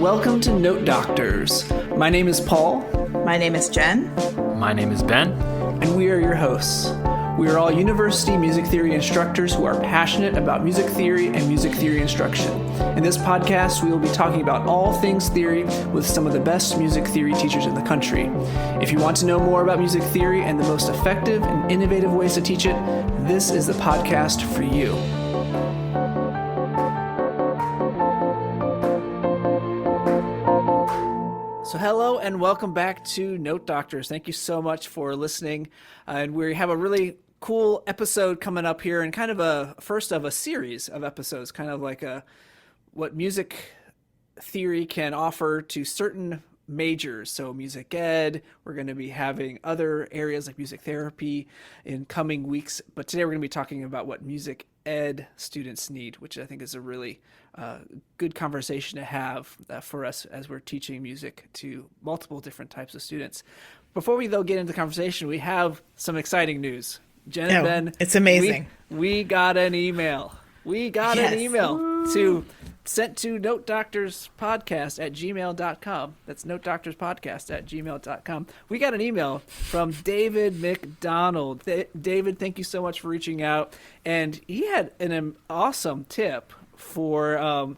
and welcome to Note Doctors. My name is Paul. My name is Jenn. My name is Ben. And we are your hosts. We are all university music theory instructors who are passionate about music theory and music theory instruction. In this podcast, we will be talking about all things theory with some of the best music theory teachers in the country. If you want to know more about music theory and the most effective and innovative ways to teach it, this is the podcast for you. So hello and welcome back to Note Doctors. Thank you so much for listening. And we have a really cool episode coming up here, and kind of a first of a series of episodes, kind of like what music theory can offer to certain majors. So music ed, we're going to be having other areas like music therapy in coming weeks. But today we're going to be talking about what music ed students need, which I think is a really good conversation to have for us as we're teaching music to multiple different types of students. Before we though get into the conversation, we have some exciting news. Jenn and Ben, it's amazing. We got an email. An email sent to notedoctorspodcast@gmail.com. That's notedoctorspodcast@gmail.com. We got an email from David McDonald. David, thank you so much for reaching out. And he had an awesome tip for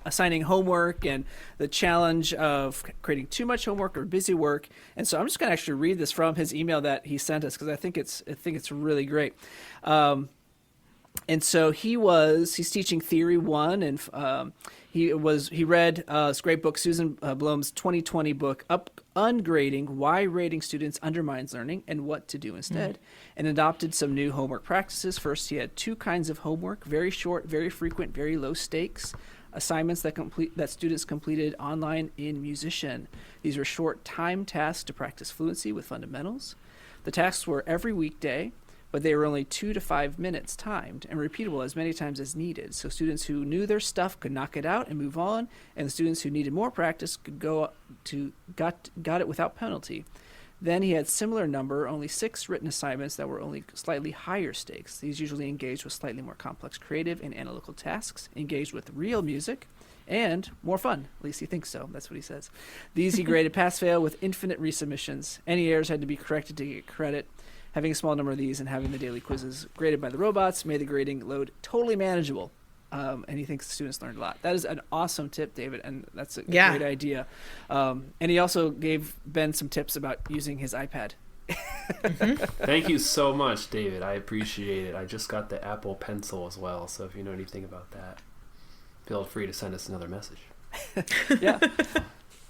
assigning homework and the challenge of creating too much homework or busy work. And so I'm just going to actually read this from his email that he sent us, because I think it's really great. And so he's teaching Theory 1, and he read this great book, Susan Blom's 2020 book, Ungrading: Why Rating Students Undermines Learning and What to Do Instead, and adopted some new homework practices. First, he had 2 kinds of homework: very short, very frequent, very low stakes assignments that students completed online in Musician. These were short time tasks to practice fluency with fundamentals. The tasks were every weekday, but they were only 2 to 5 minutes timed and repeatable as many times as needed. So students who knew their stuff could knock it out and move on, and the students who needed more practice could got it without penalty. Then he had similar number, only 6 written assignments that were only slightly higher stakes. These usually engaged with slightly more complex creative and analytical tasks, engaged with real music, and more fun. At least he thinks so. That's what he says. These he graded pass-fail with infinite resubmissions. Any errors had to be corrected to get credit. Having a small number of these and having the daily quizzes graded by the robots made the grading load totally manageable. And he thinks the students learned a lot. That is an awesome tip, David, and that's a great idea. And he also gave Ben some tips about using his iPad. Thank you so much, David. I appreciate it. I just got the Apple Pencil as well, so if you know anything about that, feel free to send us another message. Yeah.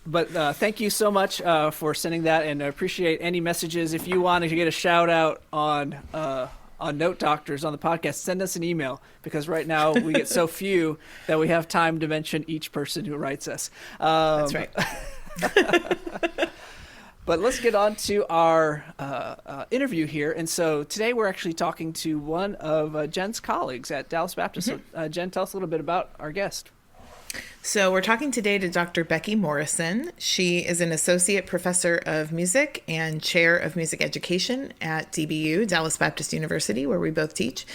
But thank you so much for sending that, and I appreciate any messages. If you want to get a shout out on Note Doctors on the podcast, send us an email, because right now we get so few that we have time to mention each person who writes us. That's right. But let's get on to our interview here. And so today we're actually talking to one of Jenn's colleagues at Dallas Baptist. So, Jenn, tell us a little bit about our guest. So we're talking today to Dr. Becky Morrison. She is an associate professor of music and chair of music education at DBU, Dallas Baptist University, where we both teach.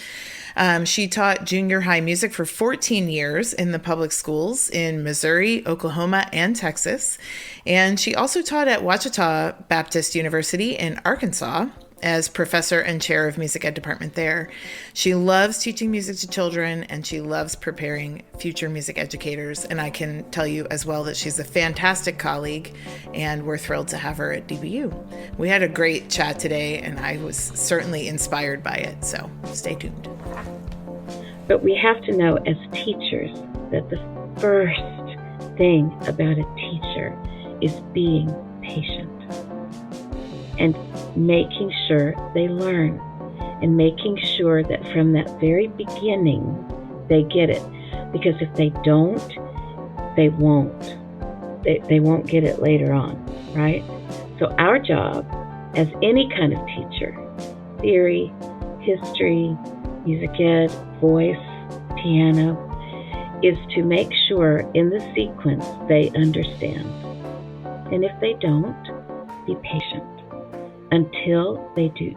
She taught junior high music for 14 years in the public schools in Missouri, Oklahoma, and Texas. And she also taught at Ouachita Baptist University in Arkansas as professor and chair of music ed department there. She loves teaching music to children, and she loves preparing future music educators. And I can tell you as well that she's a fantastic colleague, and we're thrilled to have her at DBU. We had a great chat today, and I was certainly inspired by it, so stay tuned. But we have to know as teachers that the first thing about a teacher is being patient and making sure they learn, and making sure that from that very beginning they get it. Because if they don't, they won't. They won't get it later on, right? So our job as any kind of teacher, theory, history, music ed, voice, piano, is to make sure in the sequence they understand. And if they don't, be patient until they do.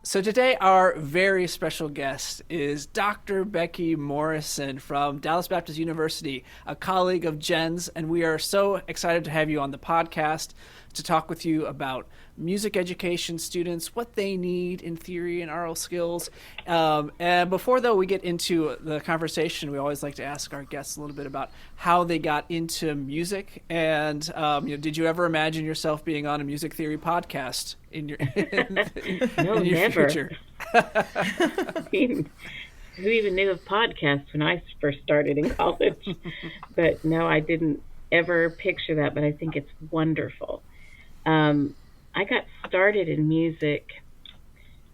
So today our very special guest is Dr. Becky Morrison from Dallas Baptist University, a colleague of Jenn's, and we are so excited to have you on the podcast to talk with you about music education students, what they need in theory and aural skills. And before, though, we get into the conversation, we always like to ask our guests a little bit about how they got into music. And did you ever imagine yourself being on a music theory podcast in your No, in your never. future? Who even knew of podcasts when I first started in college? But no, I didn't ever picture that, but I think it's wonderful. I got started in music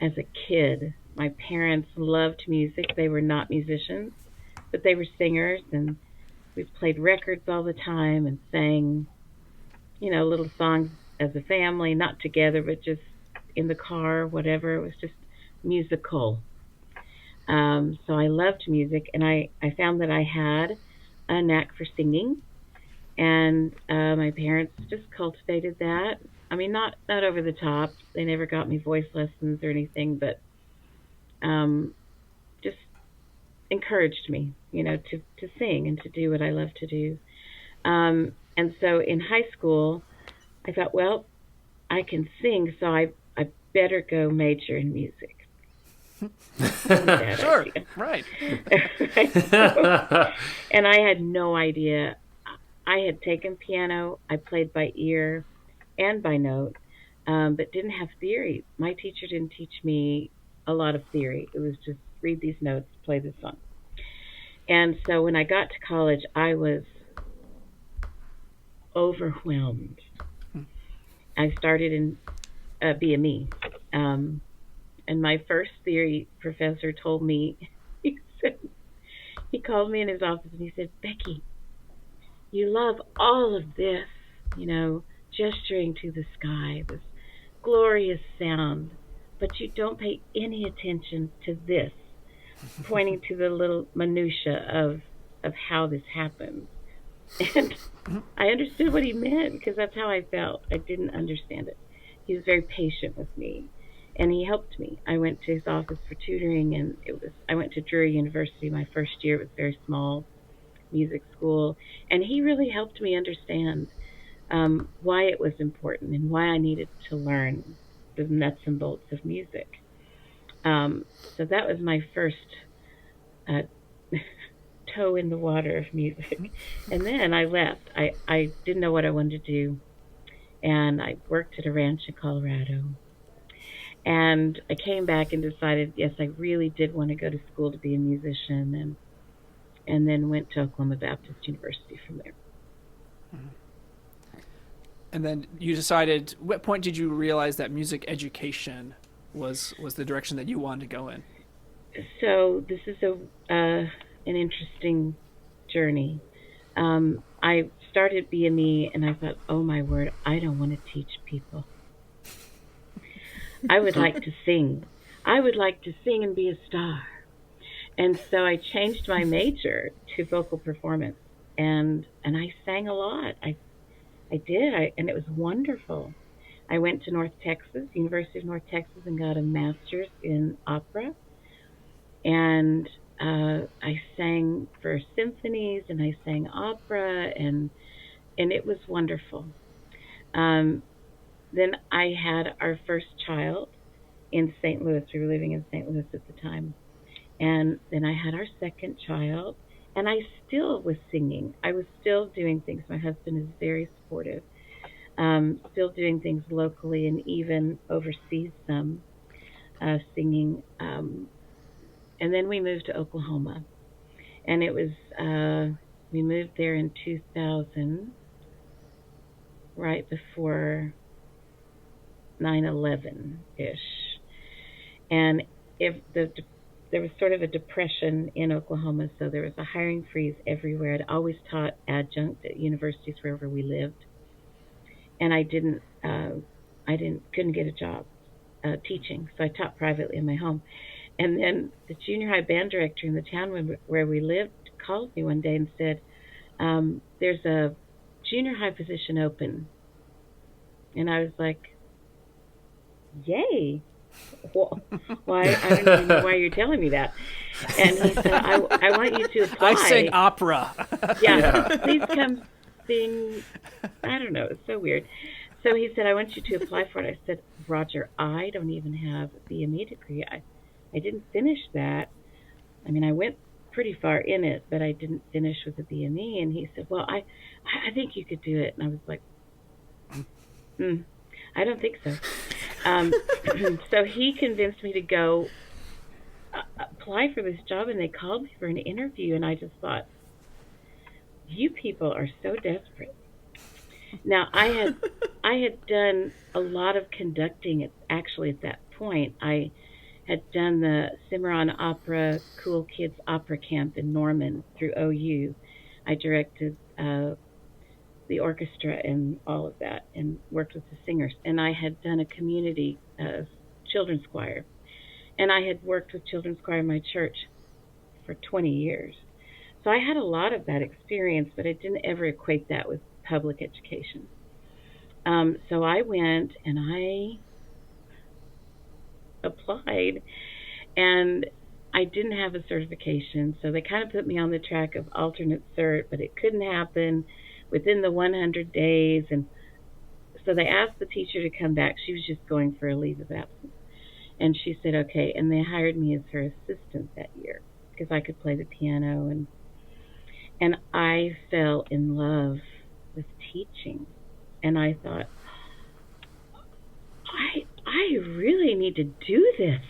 as a kid. My parents loved music. They were not musicians, but they were singers, and we played records all the time and sang, little songs as a family, not together, but just in the car, whatever. It was just musical. So I loved music, and I found that I had a knack for singing, and my parents just cultivated that. I mean, not over the top. They never got me voice lessons or anything, but just encouraged me, to sing and to do what I love to do. And so in high school, I thought, well, I can sing, so I better go major in music. Sure, right. And I had no idea. I had taken piano. I played by ear and by note, but didn't have theory. My teacher didn't teach me a lot of theory. It was just read these notes, play this song. And so when I got to college, I was overwhelmed. I started in BME, and my first theory professor told me, he called me in his office and he said, "Becky, you love all of this, gesturing to the sky, this glorious sound, but you don't pay any attention to this," pointing to the little minutia of how this happens. And I understood what he meant, because that's how I felt. I didn't understand it. He was very patient with me, and he helped me. I went to his office for tutoring, and I went to Drury University my first year. It was a very small music school, and he really helped me understand why it was important and why I needed to learn the nuts and bolts of music. So that was my first toe in the water of music. And then I left. I didn't know what I wanted to do, and I worked at a ranch in Colorado. And I came back and decided, yes, I really did want to go to school to be a musician, and then went to Oklahoma Baptist University from there. And then you decided, what point did you realize that music education was the direction that you wanted to go in? So this is an interesting journey. I started BME, and I thought, oh my word, I don't want to teach people. I would like to sing. I would like to sing and be a star. And so I changed my major to vocal performance, and I sang a lot. I did, and it was wonderful. I went to North Texas, University of North Texas, and got a master's in opera. And I sang for symphonies, and I sang opera, and it was wonderful. Then I had our first child in St. Louis. We were living in St. Louis at the time. And then I had our second child, and I still was singing. I was still doing things. My husband is very supportive. Still doing things locally and even overseas some, singing. And then we moved to Oklahoma. And it was, we moved there in 2000, right before 9/11-ish. And there was sort of a depression in Oklahoma, so there was a hiring freeze everywhere. I'd always taught adjunct at universities wherever we lived, and I couldn't get a job teaching, so I taught privately in my home. And then the junior high band director in the town where we lived called me one day and said, "There's a junior high position open." And I was like, "Yay! Well, why? I don't even know why you're telling me that. And he said, I want you to apply. I sang opera. Yeah, please come sing. I don't know. It's so weird. So he said, I want you to apply for it. I said, Roger, I don't even have a BME degree. I didn't finish that. I mean, I went pretty far in it, but I didn't finish with a BME. And he said, well, I think you could do it. And I was like, I don't think so. So he convinced me to go apply for this job, and they called me for an interview, and I just thought, you people are so desperate. Now, I had done a lot of conducting actually at that point. I had done the Cimarron Opera Cool Kids Opera Camp in Norman through OU. I directed the orchestra and all of that and worked with the singers. And I had done a community children's choir. And I had worked with children's choir in my church for 20 years. So I had a lot of that experience, but I didn't ever equate that with public education. So I went and I applied, and I didn't have a certification, so they kind of put me on the track of alternate cert, but it couldn't happen within the 100 days. And so they asked the teacher to come back. She was just going for a leave of absence. And she said, okay, and they hired me as her assistant that year because I could play the piano, and I fell in love with teaching. And I thought, I really need to do this,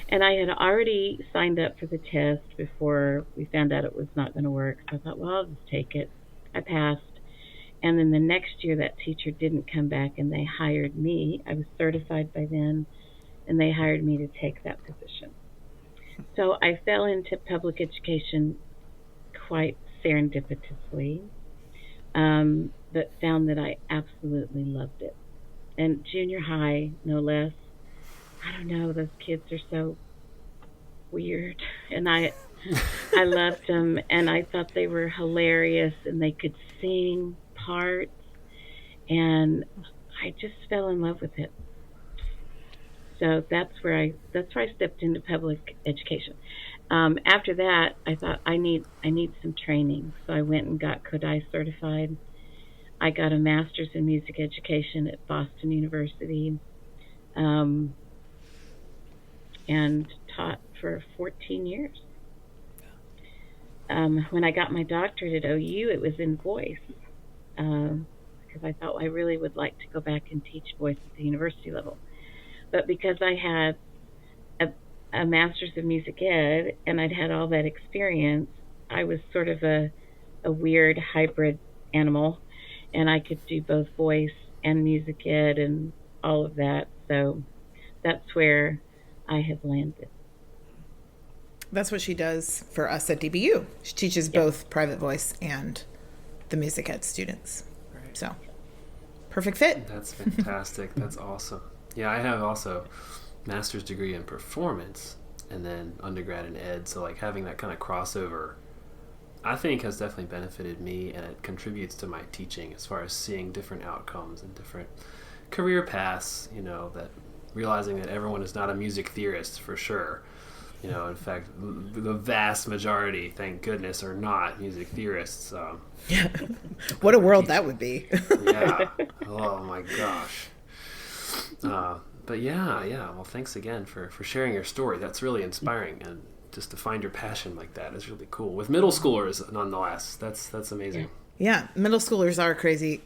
And I had already signed up for the test before we found out it was not going to work. So I thought, well, I'll just take it. I passed. And then the next year, that teacher didn't come back, and they hired me. I was certified by then, and they hired me to take that position. So I fell into public education quite serendipitously, but found that I absolutely loved it. And junior high, no less. I don't know, those kids are so weird, and I loved them, and I thought they were hilarious, and they could sing parts, and I just fell in love with it. So that's where I stepped into public education. After that, I thought I need some training, so I went and got Kodai certified. I got a master's in music education at Boston University, and taught for 14 years. When I got my doctorate at OU, it was in voice, because I thought I really would like to go back and teach voice at the university level. But because I had a master's in music ed and I'd had all that experience, I was sort of a weird hybrid animal, and I could do both voice and music ed and all of that. So that's where I have landed. That's what she does for us at DBU. She teaches both private voice and the music ed students. Right. So, perfect fit. That's fantastic. That's awesome. Yeah, I have also master's degree in performance and then undergrad in ed. So like having that kind of crossover, I think has definitely benefited me, and it contributes to my teaching as far as seeing different outcomes and different career paths, that realizing that everyone is not a music theorist for sure. In fact, the vast majority, thank goodness, are not music theorists. Yeah. What a world that would be. Yeah. Oh my gosh. But yeah. Well, thanks again for sharing your story. That's really inspiring, and just to find your passion like that is really cool. With middle schoolers, nonetheless, that's amazing. Yeah, middle schoolers are crazy.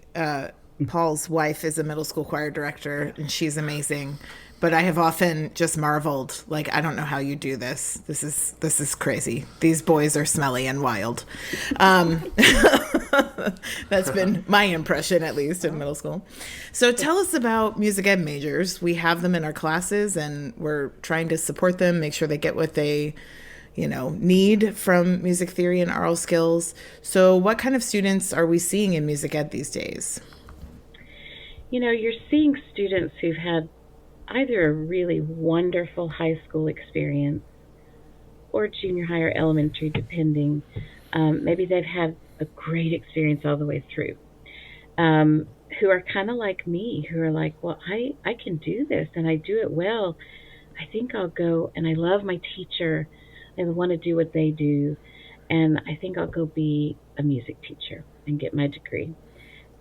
Paul's wife is a middle school choir director, and she's amazing. But I have often just marveled, like, I don't know how you do this. This is crazy. These boys are smelly and wild. That's been my impression, at least, in middle school. So tell us about music ed majors. We have them in our classes, and we're trying to support them, make sure they get what they, need from music theory and aural skills. So what kind of students are we seeing in music ed these days? You're seeing students who've had either a really wonderful high school experience or junior high or elementary, depending. Maybe they've had a great experience all the way through, who are kind of like me, who are like, well, I can do this and I do it well. I think I'll go, and I love my teacher. I want to do what they do, and I think I'll go be a music teacher and get my degree.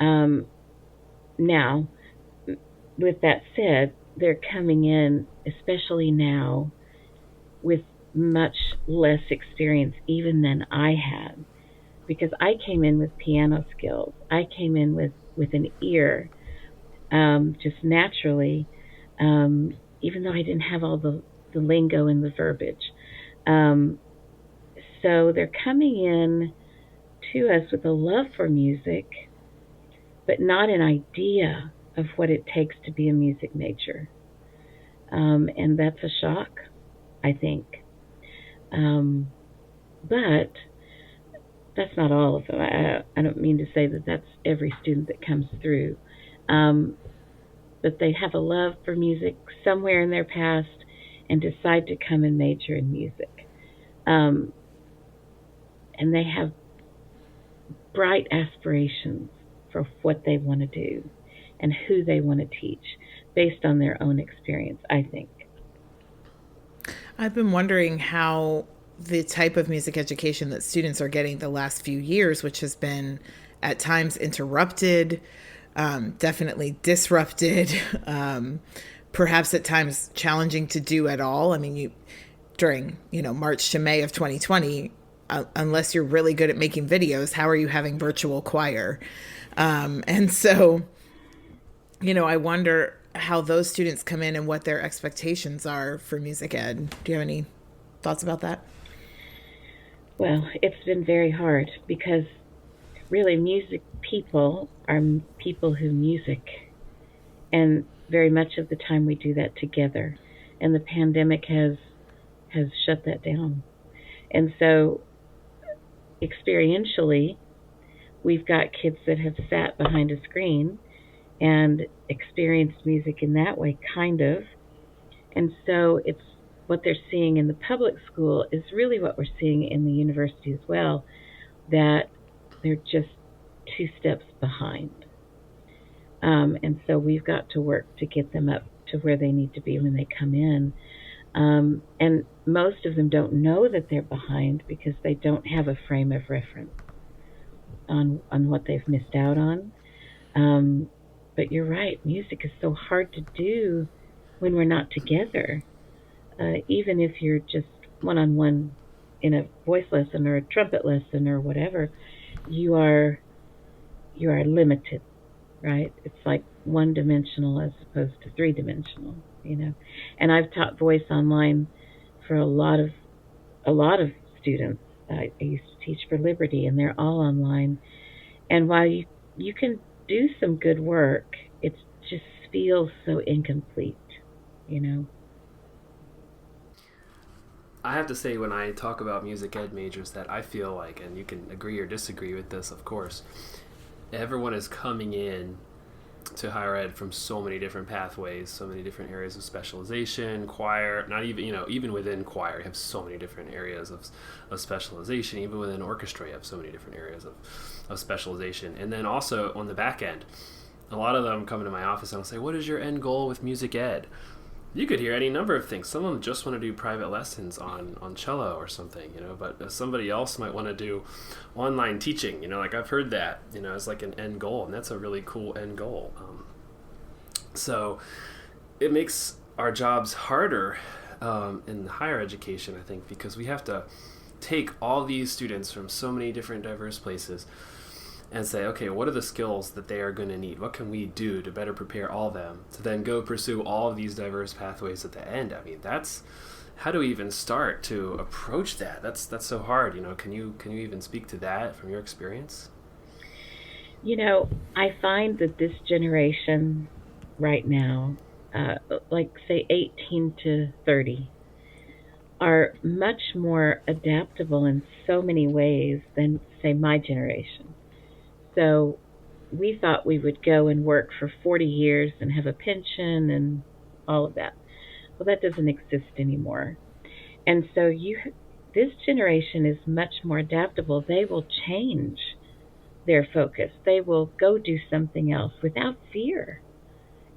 Now, with that said, they're coming in, especially now, with much less experience even than I had, because I came in with piano skills. I came in with an ear, just naturally, even though I didn't have all the lingo and the verbiage. So they're coming in to us with a love for music, but not an idea of what it takes to be a music major. And that's a shock, I think. But that's not all of them. I don't mean to say that that's every student that comes through. But they have a love for music somewhere in their past and decide to come and major in music. And they have bright aspirations for what they want to do and who they want to teach based on their own experience, I think. I've been wondering how the type of music education that students are getting the last few years, which has been at times interrupted, definitely disrupted, perhaps at times challenging to do at all. I mean, during March to May of 2020, unless you're really good at making videos, how are you having virtual choir? And so, I wonder how those students come in and what their expectations are for music ed. Do you have any thoughts about that? Well, it's been very hard because really music people are people who music, and very much of the time we do that together, and the pandemic has shut that down. And so experientially, we've got kids that have sat behind a screen and experienced music in that way, kind of. And so it's what they're seeing in the public school is really what we're seeing in the university as well, that they're just 2 steps behind. And so we've got to work to get them up to where they need to be when they come in. And most of them don't know that they're behind because they don't have a frame of reference on what they've missed out on. But you're right, music is so hard to do when we're not together. Even if you're just one-on-one in a voice lesson or a trumpet lesson or whatever, you are limited, right? It's like one-dimensional as opposed to three-dimensional, And I've taught voice online for a lot of students. I used to teach for Liberty, and they're all online. And while you can do some good work, it just feels so incomplete, I have to say, when I talk about music ed majors, that I feel like, and you can agree or disagree with this, of course, everyone is coming in to higher ed from so many different pathways, so many different areas of specialization, choir, not even, even within choir, you have so many different areas of specialization. Even within orchestra, you have so many different areas of specialization. And then also on the back end, a lot of them come into my office and I'll say, what is your end goal with music ed? You could hear any number of things. Some of them just want to do private lessons on cello or something, but somebody else might want to do online teaching, like I've heard that, as like an end goal, and that's a really cool end goal. So it makes our jobs harder in higher education, I think, because we have to take all these students from so many different diverse places and say, okay, what are the skills that they are going to need? What can we do to better prepare all of them to then go pursue all of these diverse pathways at the end? I mean, how do we even start to approach that? That's so hard. Can you even speak to that from your experience? I find that this generation right now, like say 18 to 30, are much more adaptable in so many ways than, say, my generation. So we thought we would go and work for 40 years and have a pension and all of that. Well, that doesn't exist anymore. And so this generation is much more adaptable. They will change their focus. They will go do something else without fear.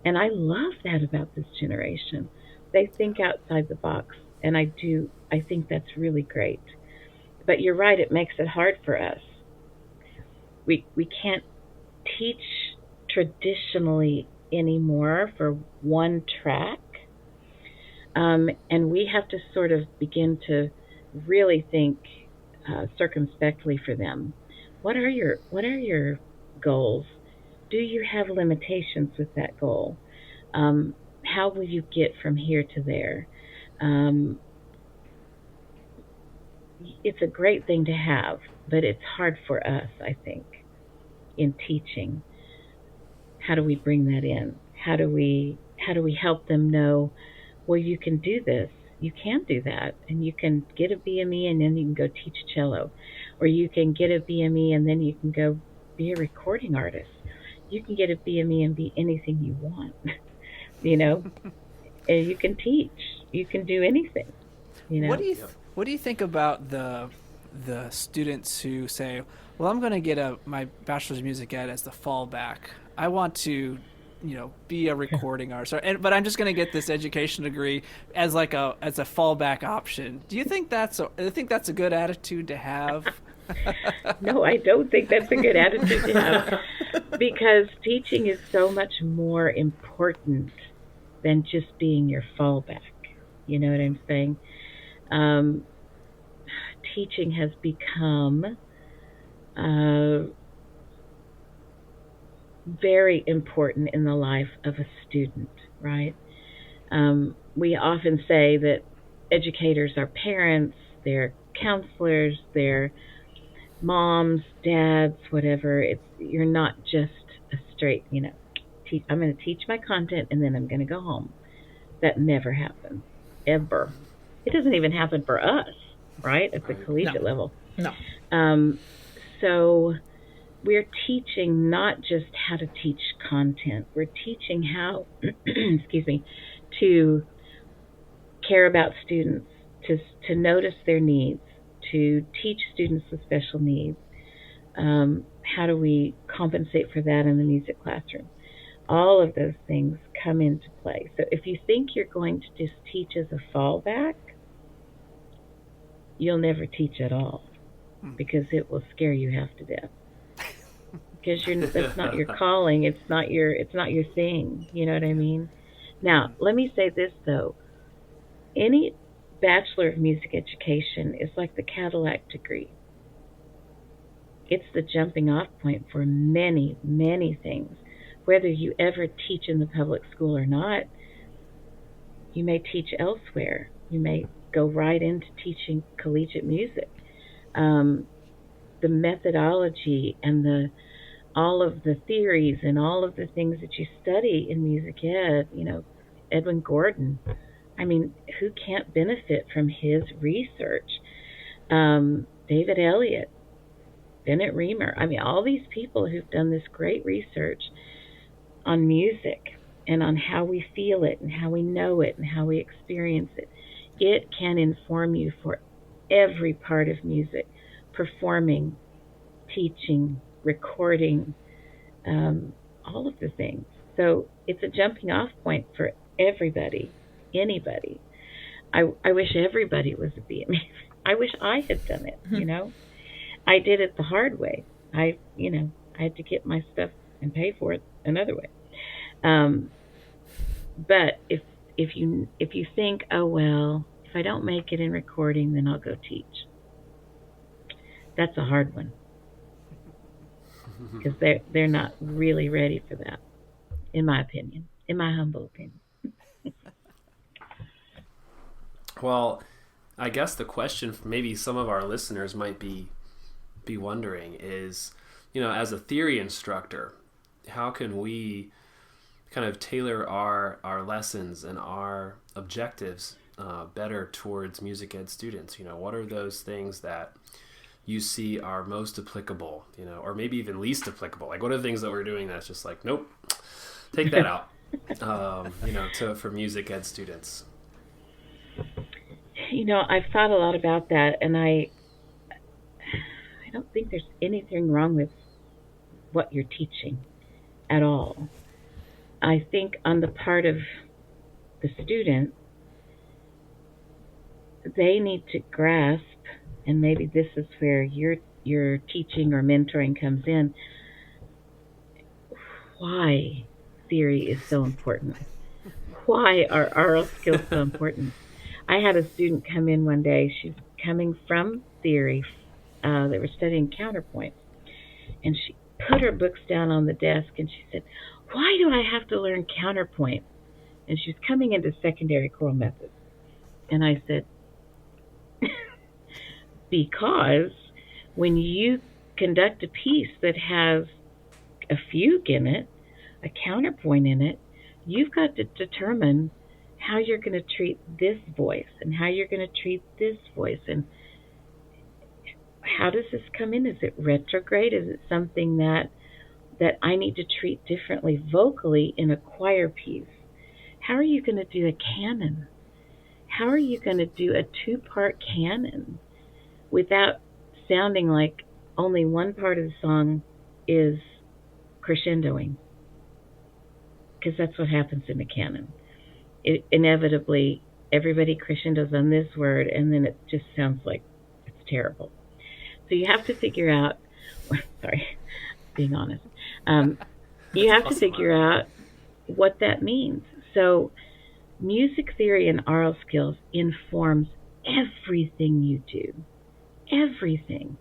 And I love that about this generation. They think outside the box, and I think that's really great. But you're right, it makes it hard for us. We can't teach traditionally anymore for one track. And we have to sort of begin to really think circumspectly for them. What are your goals? Do you have limitations with that goal? How will you get from here to there? It's a great thing to have, but it's hard for us, I think, in teaching. How do we bring that in? How do we help them know, well, you can do this, you can do that, and you can get a BME and then you can go teach cello, or you can get a BME and then you can go be a recording artist. You can get a BME and be anything you want, and you can teach, you can do anything, What do you think about the students who say, well, I'm going to get my bachelor's of music ed as the fallback. I want to, be a recording artist, but I'm just going to get this education degree as a fallback option. Do you think that's a good attitude to have? No, I don't think that's a good attitude to have, because teaching is so much more important than just being your fallback. You know what I'm saying? Teaching has become very important in the life of a student, right? We often say that educators are parents, they're counselors, they're moms, dads, whatever. You're not just a straight, I'm going to teach my content and then I'm going to go home. That never happens, ever. It doesn't even happen for us, right, at the collegiate level. No. So we're teaching not just how to teach content. We're teaching how, to care about students, to notice their needs, to teach students with special needs. How do we compensate for that in the music classroom? All of those things come into play. So if you think you're going to just teach as a fallback, you'll never teach at all, because it will scare you half to death. Because that's not your calling. It's not your thing. You know what I mean? Now, let me say this though. Any Bachelor of Music Education is like the Cadillac degree. It's the jumping off point for many, many things. Whether you ever teach in the public school or not, you may teach elsewhere. You may go right into teaching collegiate music. The methodology and all of the theories and all of the things that you study in music ed, Edwin Gordon, I mean, who can't benefit from his research? David Elliott, Bennett Reamer, I mean, all these people who've done this great research on music and on how we feel it and how we know it and how we experience it. It can inform you for every part of music, performing, teaching, recording, all of the things. So it's a jumping off point for everybody, anybody. I wish everybody was a BME. I wish I had done it, I did it the hard way. I had to get my stuff and pay for it another way. But if you think, oh well, if I don't make it in recording, then I'll go teach. That's a hard one, because they're not really ready for that, in my opinion, in my humble opinion. Well, I guess the question maybe some of our listeners might be wondering is, as a theory instructor, how can we kind of tailor our lessons and our objectives better towards music ed students? What are those things that you see are most applicable, or maybe even least applicable? Like, what are the things that we're doing that's just like, nope, take that out, for music ed students? I've thought a lot about that, and I don't think there's anything wrong with what you're teaching at all. I think on the part of the student, they need to grasp, and maybe this is where your teaching or mentoring comes in, why theory is so important. Why are aural skills so important? I had a student come in one day. She's coming from theory. They were studying counterpoint. And she put her books down on the desk and she said, why do I have to learn counterpoint? And she's coming into secondary choral methods. And I said, because when you conduct a piece that has a fugue in it, a counterpoint in it, you've got to determine how you're going to treat this voice and how you're going to treat this voice. And how does this come in? Is it retrograde? Is it something that I need to treat differently vocally in a choir piece? How are you going to do a canon? How are you going to do a 2-part canon without sounding like only one part of the song is crescendoing? Because that's what happens in a canon. Inevitably, everybody crescendos on this word, and then it just sounds like it's terrible. So you have to figure out, sorry, being honest, you have to figure out what that means. So music theory and aural skills informs everything you do, everything.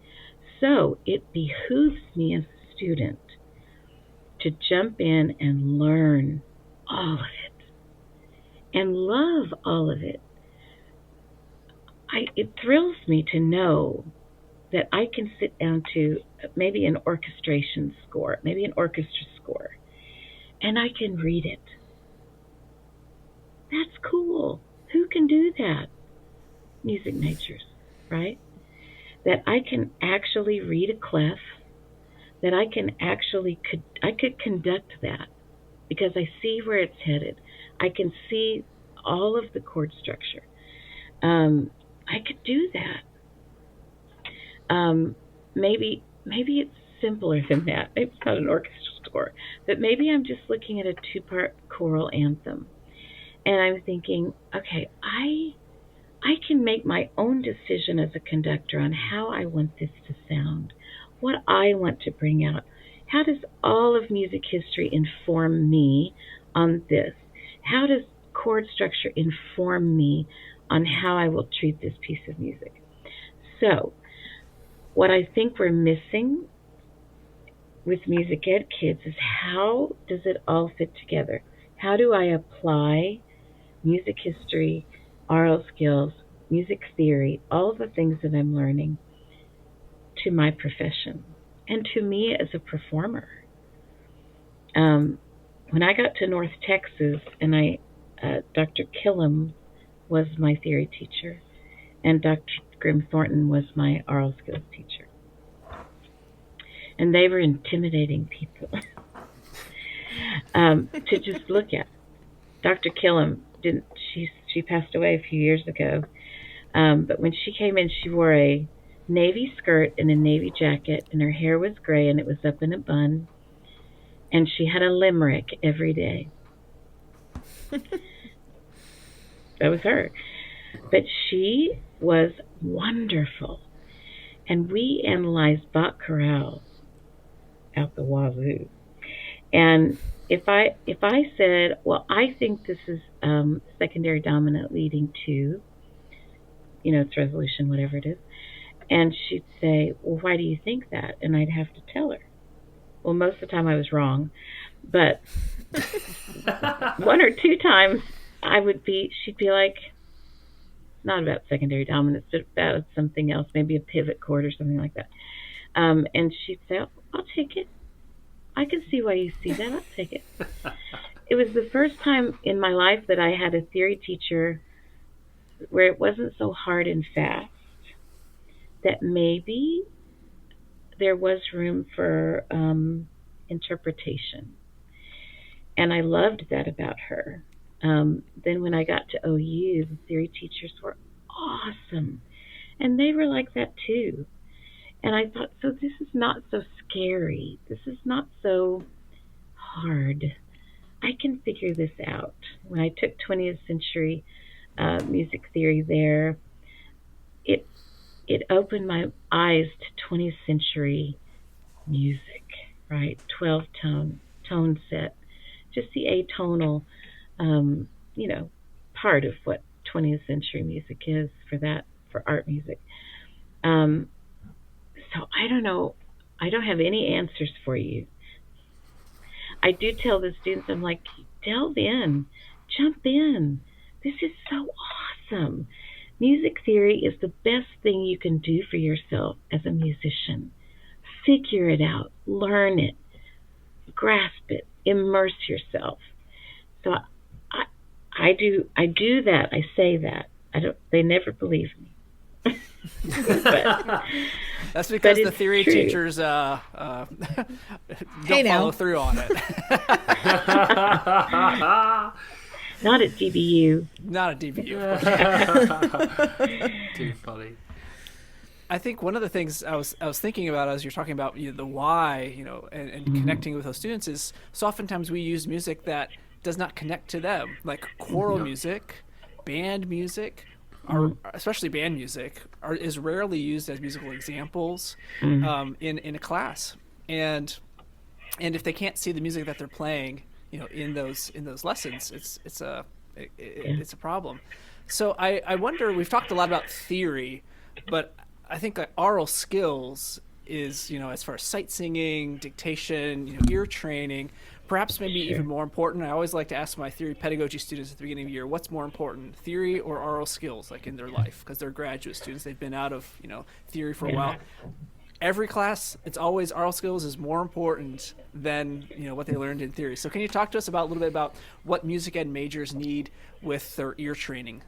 So it behooves me as a student to jump in and learn all of it and love all of it. It thrills me to know that I can sit down to maybe an orchestration score, maybe an orchestra score, and I can read it. That's cool. Who can do that? Music majors, right? That I can actually read a clef, that I can actually, I could conduct that because I see where it's headed. I can see all of the chord structure. I could do that. Maybe it's simpler than that. Maybe it's not an orchestra score, but maybe I'm just looking at a 2-part choral anthem, and I'm thinking, okay, I can make my own decision as a conductor on how I want this to sound, what I want to bring out. How does all of music history inform me on this? How does chord structure inform me on how I will treat this piece of music? So, what I think we're missing with music ed kids is how does it all fit together? How do I apply music history, aural skills, music theory, all of the things that I'm learning to my profession and to me as a performer? When I got to North Texas, and Dr. Killam was my theory teacher, and Dr. Grim Thornton was my aural skills teacher. And they were intimidating people to just look at. Dr. Killam she passed away a few years ago, but when she came in, she wore a navy skirt and a navy jacket, and her hair was gray, and it was up in a bun, and she had a limerick every day. That was her. But she was wonderful. And we analyzed Bach chorales out the wazoo. And if I said, well, I think this is secondary dominant leading to, its resolution, whatever it is, and she'd say, well, why do you think that? And I'd have to tell her. Well, most of the time I was wrong, but 1 or 2 times she'd be like, not about secondary dominance, but about something else, maybe a pivot chord or something like that. And she'd say, I'll take it. I can see why you see that. I'll take it. It was the first time in my life that I had a theory teacher where it wasn't so hard and fast, that maybe there was room for interpretation. And I loved that about her. Then when I got to OU, the theory teachers were awesome. And they were like that too. And I thought, so this is not so scary. This is not so hard. I can figure this out. When I took 20th century music theory there, it it opened my eyes to 20th century music, right? 12 tone set, just the atonal, you know, part of what 20th century music is for art music. Um, so I don't know. I don't have any answers for you. I do tell the students, I'm like, delve in, jump in. This is so awesome. Music theory is the best thing you can do for yourself as a musician. Figure it out, learn it, grasp it, immerse yourself. So I do that. I say that. They never believe me. but, That's because the it's theory true. teachers don't Hey, now. follow through on it. Not at DBU. Not a DBU. Of course. Too funny. I think one of the things I was thinking about as you're talking about the why, and connecting with those students is so oftentimes we use music that does not connect to them, like choral music, band music, or especially band music, is rarely used as musical examples in a class, and if they can't see the music that they're playing, in those lessons, it's a problem. So I wonder. We've talked a lot about theory, but I think like aural skills is, as far as sight singing, dictation, ear training, perhaps maybe even more important. I always like to ask my theory pedagogy students at the beginning of the year, what's more important, theory or aural skills, like in their life? Because they're graduate students. They've been out of, theory for a while. Every class, it's always aural skills is more important than, what they learned in theory. So can you talk to us about a little bit about what music ed majors need with their ear training?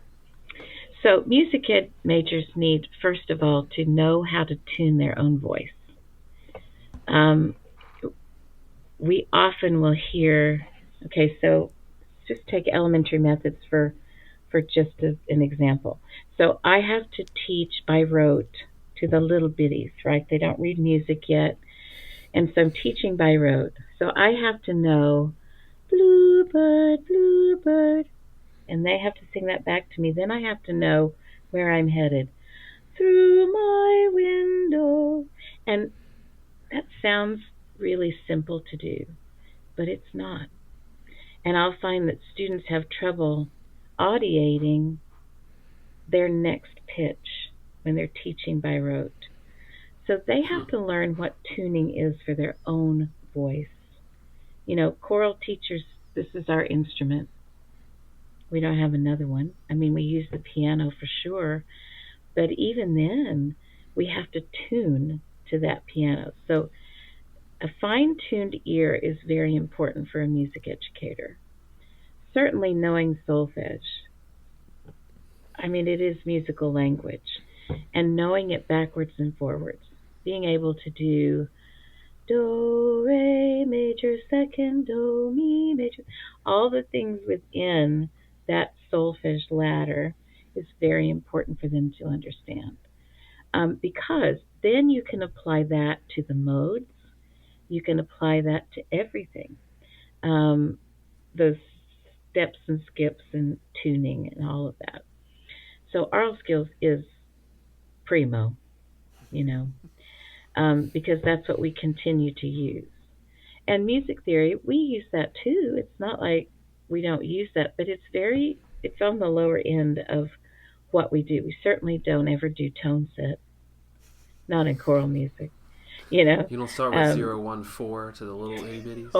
So music ed majors need, first of all, to know how to tune their own voice. We often will hear, okay, so just take elementary methods for just an example. So I have to teach by rote to the little bitties, right? They don't read music yet. And so I'm teaching by rote. So I have to know, bluebird, bluebird, and they have to sing that back to me. Then I have to know where I'm headed. Through my window. And that sounds really simple to do, but it's not. And I'll find that students have trouble audiating their next pitch when they're teaching by rote. So they have to learn what tuning is for their own voice. Choral teachers, this is our instrument. We don't have another one. I mean, we use the piano for sure, but even then, we have to tune to that piano. So a fine-tuned ear is very important for a music educator. Certainly knowing solfege. I mean, it is musical language. And knowing it backwards and forwards. Being able to do do, re, major, second, do, mi, major. All the things within that solfege ladder is very important for them to understand. Because then you can apply that to the modes. You can apply that to everything. Those steps and skips and tuning and all of that. So aural skills is primo, because that's what we continue to use. And music theory, we use that too. It's not like we don't use that, but it's on the lower end of what we do. We certainly don't ever do tone set, not in choral music. You don't start with 014 to the little itty bitties?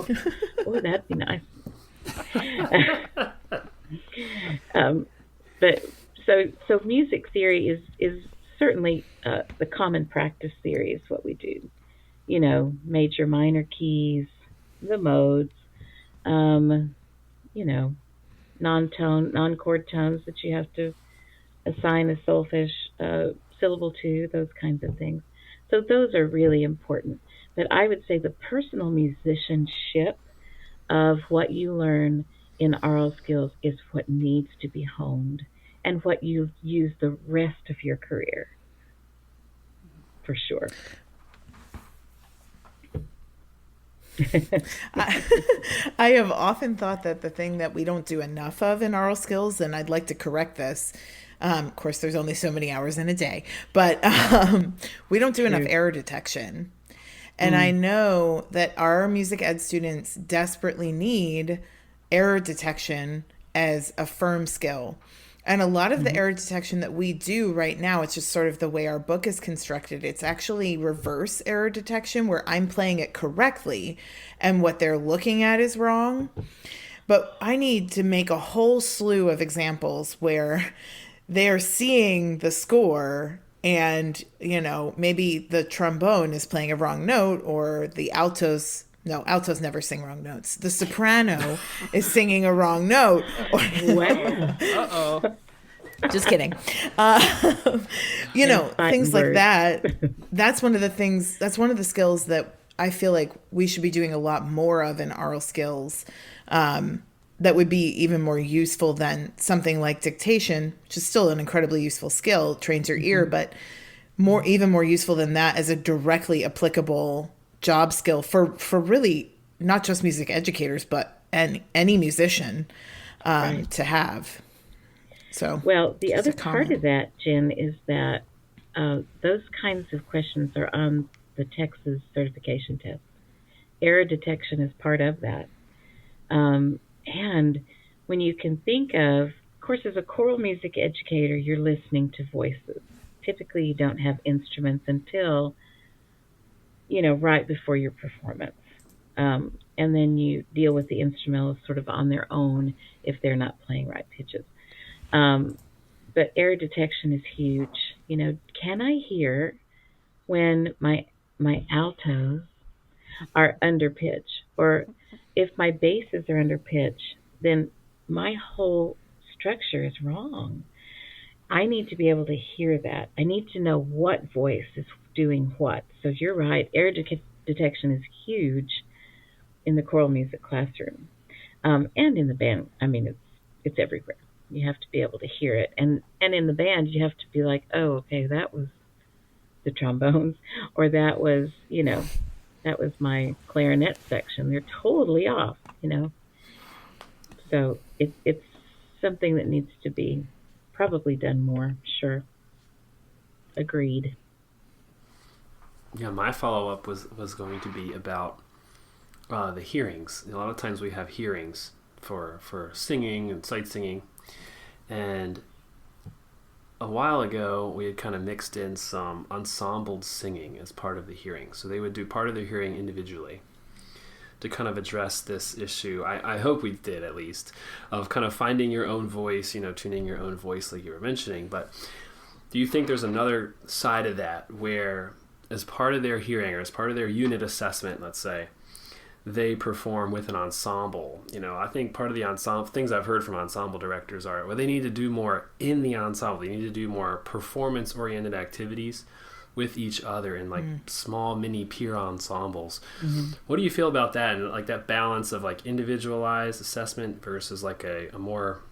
Oh, that'd be nice. But so music theory is certainly the common practice theory is what we do. Major, minor keys, the modes, non-tone, non-chord tones that you have to assign a solfege syllable to, those kinds of things. So those are really important. But I would say the personal musicianship of what you learn in aural skills is what needs to be honed and what you use the rest of your career, for sure. I have often thought that the thing that we don't do enough of in aural skills, and I'd like to correct this. Of course, there's only so many hours in a day, but we don't do enough error detection. And I know that our music ed students desperately need error detection as a firm skill. And a lot of the error detection that we do right now, it's just sort of the way our book is constructed. It's actually reverse error detection where I'm playing it correctly and what they're looking at is wrong. But I need to make a whole slew of examples where they're seeing the score and, you know, maybe the trombone is playing a wrong note, or the altos never sing wrong notes. The soprano is singing a wrong note. Wow. Uh-oh. Just kidding. You know, things like that. That's one of the things, that's one of the skills that I feel like we should be doing a lot more of in aural skills. That would be even more useful than something like dictation, which is still an incredibly useful skill, trains your ear, but even more useful than that as a directly applicable job skill for really not just music educators, but any musician to have. So, well, the other part of that, Jen, is that those kinds of questions are on the Texas certification test. Error detection is part of that. And when you can think of course, as a choral music educator, you're listening to voices. Typically, you don't have instruments until, right before your performance. And then you deal with the instrumentalists sort of on their own if they're not playing right pitches. But error detection is huge. Can I hear when my altos are under pitch? Or if my basses are under pitch, then my whole structure is wrong. I need to be able to hear that. I need to know what voice is doing what. So you're right, error detection is huge in the choral music classroom, and in the band. I mean, it's everywhere. You have to be able to hear it, and in the band, you have to be like, oh, okay, that was the trombones, or that was my clarinet section. They're totally off, So it's something that needs to be probably done more. Sure. Agreed. Yeah, my follow-up was going to be about the hearings. A lot of times we have hearings for singing and sight singing, and a while ago we had kind of mixed in some ensembled singing as part of the hearing. So they would do part of the hearing individually to kind of address this issue. I hope we did, at least, of kind of finding your own voice, tuning your own voice like you were mentioning. But do you think there's another side of that where, as part of their hearing or as part of their unit assessment, let's say, they perform with an ensemble? I think part of the ensemble, things I've heard from ensemble directors are, well, they need to do more in the ensemble. They need to do more performance-oriented activities with each other in small mini peer ensembles. Mm-hmm. What do you feel about that, and like that balance of like individualized assessment versus like a more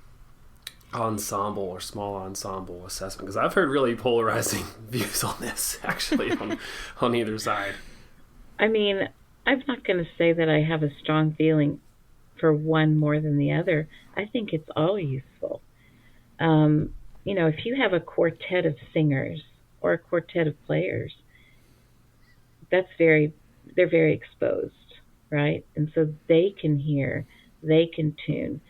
ensemble or small ensemble assessment? Because I've heard really polarizing views on this, actually, on either side. I mean, I'm not going to say that I have a strong feeling for one more than the other. I think it's all useful. If you have a quartet of singers or a quartet of players, they're very exposed, right? And so they can hear, they can tune.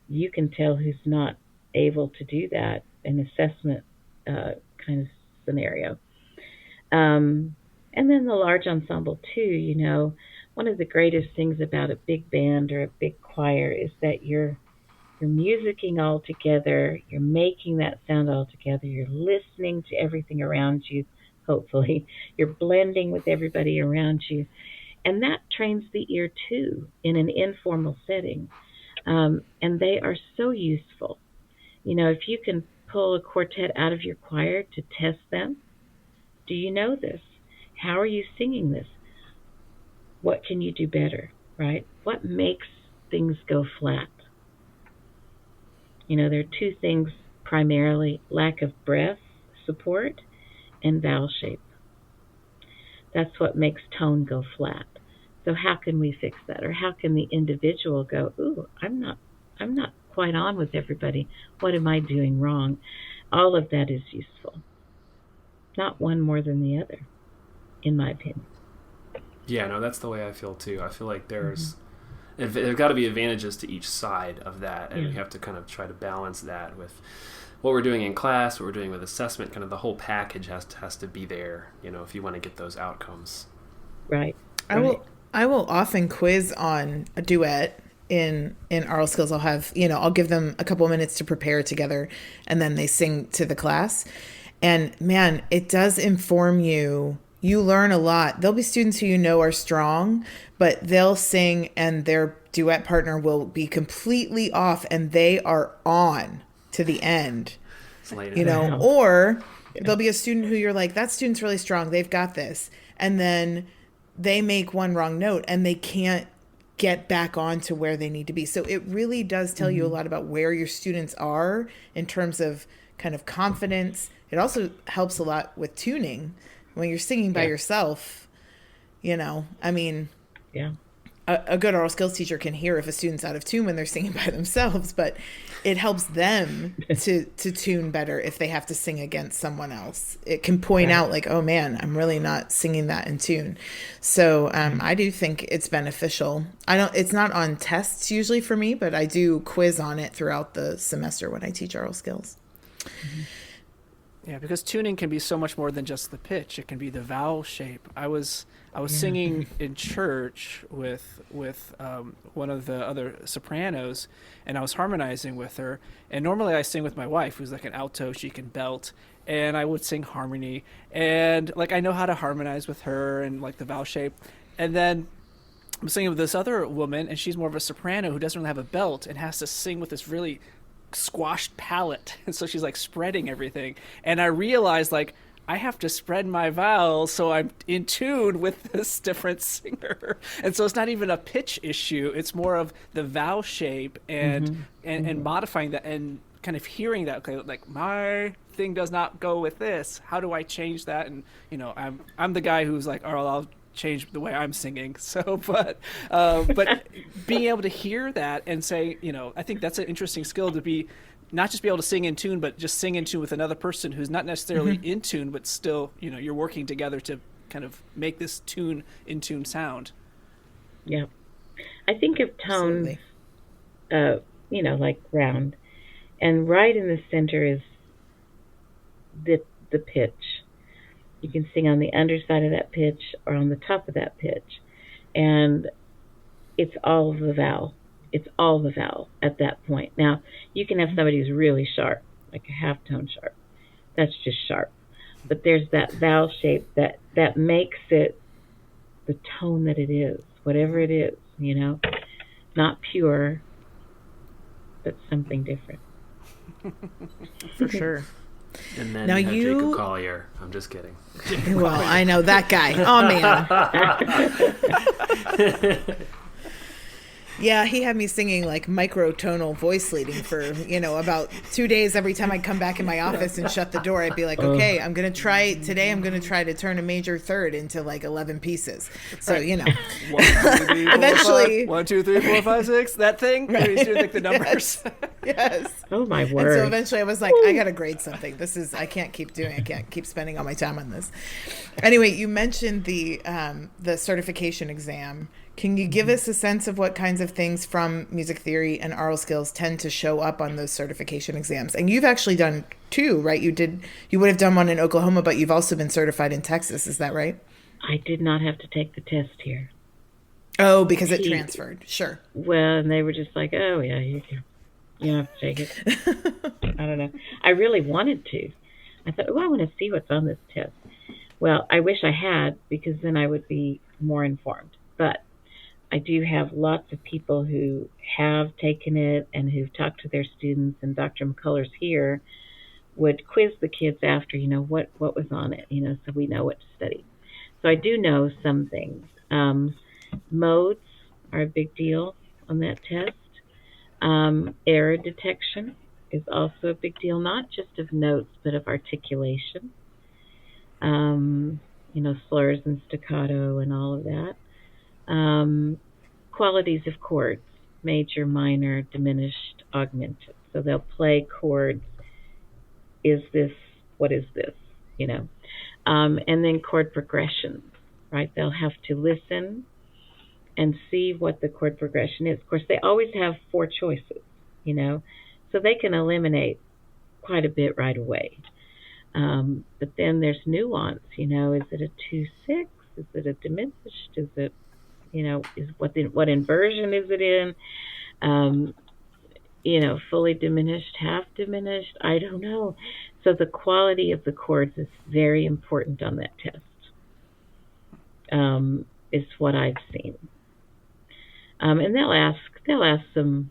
You can tell who's not able to do that, an assessment kind of scenario. And then the large ensemble too, one of the greatest things about a big band or a big choir is that you're musicking all together, you're making that sound all together, you're listening to everything around you, hopefully. You're blending with everybody around you. And that trains the ear too in an informal setting. And they are so useful. If you can pull a quartet out of your choir to test them, do you know this? How are you singing this? What can you do better, right? What makes things go flat? There are two things primarily: lack of breath support and vowel shape. That's what makes tone go flat. So how can we fix that? Or how can the individual go, ooh, I'm not quite on with everybody. What am I doing wrong? All of that is useful. Not one more than the other, in my opinion. Yeah, no, that's the way I feel too. I feel like there's got to be advantages to each side of that, and we have to kind of try to balance that with what we're doing in class, what we're doing with assessment. Kind of the whole package has to be there, if you want to get those outcomes. Right. I will often quiz on a duet in aural skills. I'll give them a couple minutes to prepare together, and then they sing to the class. And man, it does inform you. You learn a lot. There'll be students who are strong, but they'll sing and their duet partner will be completely off, and they are on to the end. Or there'll be a student who you're like, that student's really strong. They've got this. And then they make one wrong note and they can't get back on to where they need to be. So it really does tell you a lot about where your students are in terms of kind of confidence. It also helps a lot with tuning. When you're singing by yourself, a good aural skills teacher can hear if a student's out of tune when they're singing by themselves, but it helps them to tune better if they have to sing against someone else. It can point out like, oh man, I'm really not singing that in tune. So I do think it's beneficial. It's not on tests usually for me, but I do quiz on it throughout the semester when I teach aural skills. Mm-hmm. Yeah, because tuning can be so much more than just the pitch. It can be the vowel shape. I was singing in church with one of the other sopranos, and I was harmonizing with her. And normally I sing with my wife, who's like an alto. She can belt, and I would sing harmony. And like I know how to harmonize with her and like the vowel shape. And then I'm singing with this other woman, and she's more of a soprano who doesn't really have a belt and has to sing with this really squashed palette, and so she's like spreading everything, and I realized like I have to spread my vowels so I'm in tune with this different singer. And so it's not even a pitch issue, it's more of the vowel shape and modifying that and kind of hearing that, okay, like my thing does not go with this, how do I change that? And I'm the guy who's like, oh, I'll change the way I'm singing. So, but being able to hear that and say, I think that's an interesting skill to be, not just be able to sing in tune, but just sing in tune with another person who's not necessarily in tune, but still, you're working together to kind of make this in tune sound. Yeah. I think of tones, like round, and right in the center is the pitch. You can sing on the underside of that pitch or on the top of that pitch. And it's all the vowel. It's all the vowel at that point. Now, you can have somebody who's really sharp, like a half tone sharp. That's just sharp. But there's that vowel shape that makes it the tone that it is, whatever it is, Not pure, but something different. For sure. And then now you have Jacob Collier. I'm just kidding. Well, I know that guy. Oh, man. Yeah, he had me singing like microtonal voice leading for, about 2 days. Every time I'd come back in my office and shut the door, I'd be like, okay, I'm going to try to turn a major third into like 11 pieces. So, 1, 2, 3, 4, eventually 1, 2, 3, 4, 5, 6, that thing. Right. He's doing like the numbers. Yes. Oh my word. And so eventually I was like, I got to grade something. I can't keep spending all my time on this. Anyway, you mentioned the certification exam. Can you give us a sense of what kinds of things from music theory and aural skills tend to show up on those certification exams? And you've actually done two, right? You would have done one in Oklahoma, but you've also been certified in Texas. Is that right? I did not have to take the test here. Oh, because it transferred. Sure. Well, and they were just like, oh, yeah, you don't have to take it. I don't know. I really wanted to. I thought, I want to see what's on this test. Well, I wish I had, because then I would be more informed. But I do have lots of people who have taken it and who've talked to their students, and Dr. McCullers here would quiz the kids after, what was on it, so we know what to study. So I do know some things. Modes are a big deal on that test. Error detection is also a big deal, not just of notes, but of articulation. Slurs and staccato and all of that. qualities of chords: major, minor, diminished, augmented. So they'll play chords. Is this, what is this? You know, and then chord progressions, right? They'll have to listen and see what the chord progression is. Of course, they always have 4 choices, you know, so they can eliminate quite a bit right away. But then there's nuance, you know, is it a 2/6? Is it a diminished? Is it, you know, is what inversion is it in? You know, fully diminished, half diminished, I don't know. So the quality of the chords is very important on that test, is what I've seen. And they'll ask some,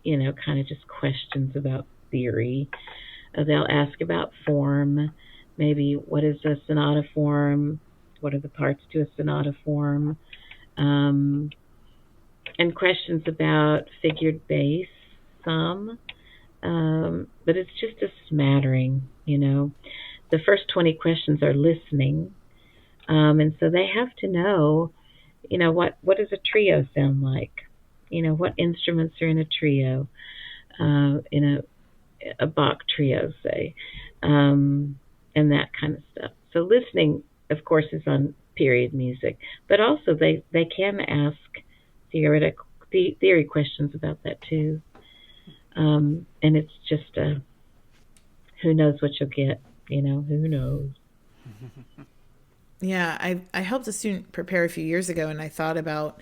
you know, kind of just questions about theory. They'll ask about form, maybe what is a sonata form, what are the parts to a sonata form, and questions about figured bass, some, but it's just a smattering, you know. The first 20 questions are listening, and so they have to know, you know, what does a trio sound like? You know, what instruments are in a trio, in a Bach trio, say, and that kind of stuff. So listening, of course, is on period music, but also they can ask theory questions about that too. And it's just who knows what you'll get, you know, who knows. Yeah, I helped a student prepare a few years ago, and I thought about,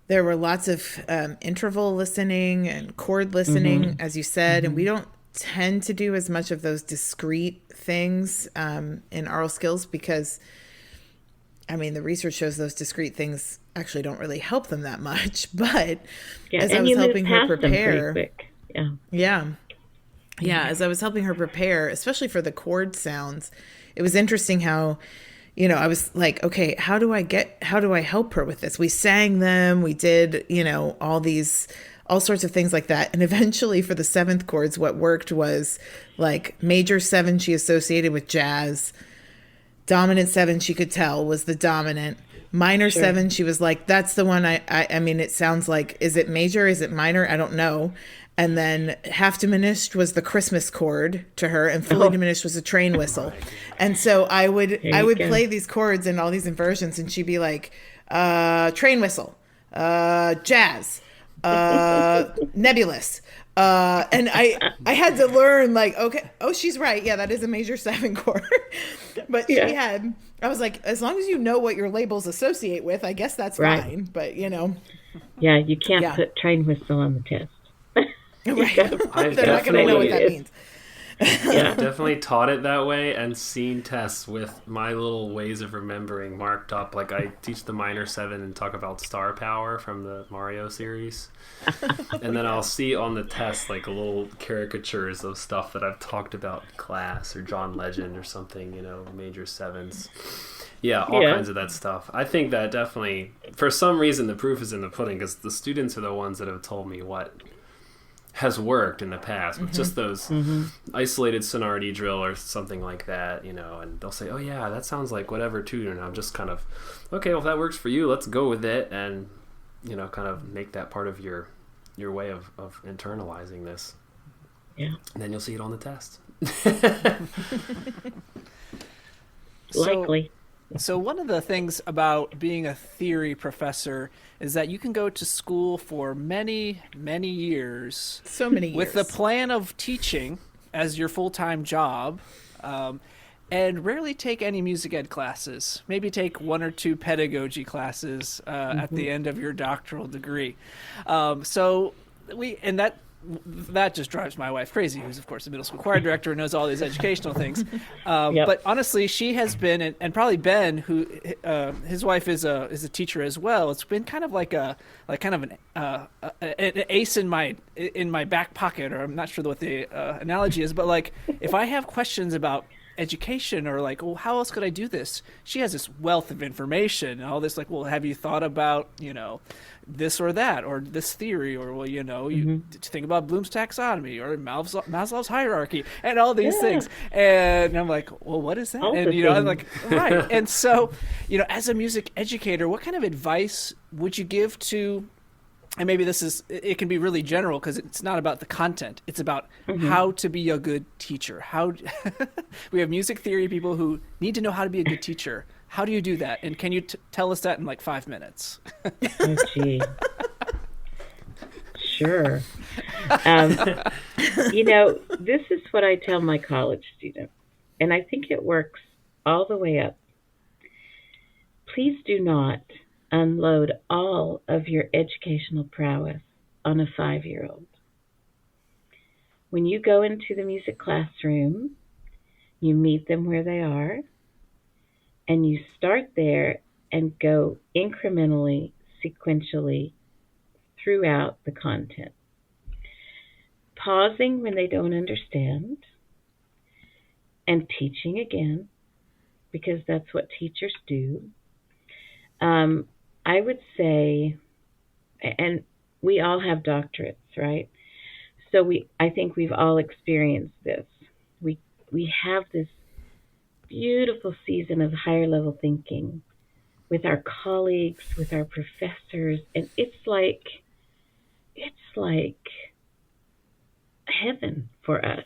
there were lots of interval listening and chord listening, as you said, and we don't tend to do as much of those discrete things in aural skills because, I mean, the research shows those discrete things actually don't really help them that much. But as I was helping her prepare, as I was helping her prepare, especially for the chord sounds, it was interesting how, you know, I was like, okay, how do I help her with this? We sang them, we did, you know, all sorts of things like that. And eventually for the 7th chords, what worked was like major 7 she associated with jazz, dominant 7 she could tell was the dominant, minor 7 she was like, that's the one I mean, it sounds like, is it major, is it minor, I don't know. And then half diminished was the Christmas chord to her, and fully diminished was a train whistle. And so I would play these chords and all these inversions, and she'd be like, train whistle, jazz, nebulous. And I had to learn, like, okay, oh, she's right. Yeah, that is a major 7 chord. But I was like, as long as you know what your labels associate with, I guess that's fine. But, you know. Yeah, you can't put train whistle on the test. Right. They're not going to know what that means. Yeah, I've definitely taught it that way and seen tests with my little ways of remembering marked up. Like I teach the minor 7 and talk about star power from the Mario series. And then I'll see on the test like little caricatures of stuff that I've talked about in class, or John Legend or something, you know, major 7s. Yeah, all kinds of that stuff. I think that definitely, for some reason, the proof is in the pudding, because the students are the ones that have told me what has worked in the past with just those isolated sonority drill or something like that, you know, and they'll say, oh yeah, that sounds like whatever tune, and I'm just kind of, okay, well, if that works for you, let's go with it, and, you know, kind of make that part of your way of internalizing this. Yeah. And then you'll see it on the test. Likely. So one of the things about being a theory professor is that you can go to school for many, many years. So many years. With the plan of teaching as your full-time job, and rarely take any music ed classes. Maybe take 1 or 2 pedagogy classes at the end of your doctoral degree. That just drives my wife crazy, who's of course a middle school choir director and knows all these educational things. But honestly, she has been, and probably Ben, who his wife is a teacher as well. It's been kind of like an ace in my back pocket, or I'm not sure what the analogy is, but like if I have questions about education, or like, well, how else could I do this? She has this wealth of information and all this, like, well, have you thought about, this or that, or this theory, or, well, you think about Bloom's taxonomy or Maslow's hierarchy and all these things. And I'm like, well, what is that? And, I'm like, right. And so, as a music educator, what kind of advice would you give to, and maybe it can be really general because it's not about the content. It's about how to be a good teacher. We have music theory people who need to know how to be a good teacher. How do you do that? And can you tell us that in like 5 minutes? Oh, gee. Sure. This is what I tell my college students, and I think it works all the way up. Please do not unload all of your educational prowess on a 5-year-old. When you go into the music classroom, you meet them where they are, and you start there and go incrementally, sequentially throughout the content. Pausing when they don't understand, and teaching again, because that's what teachers do. I would say, and we all have doctorates, right? So I think we've all experienced this. We have this beautiful season of higher level thinking with our colleagues, with our professors, and it's like heaven for us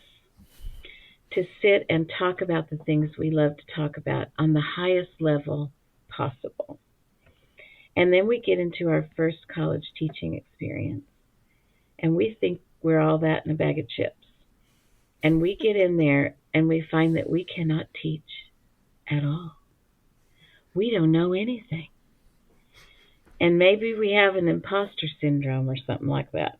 to sit and talk about the things we love to talk about on the highest level possible. And then we get into our first college teaching experience, and we think we're all that in a bag of chips. And we get in there, and we find that we cannot teach at all. We don't know anything. And maybe we have an imposter syndrome or something like that.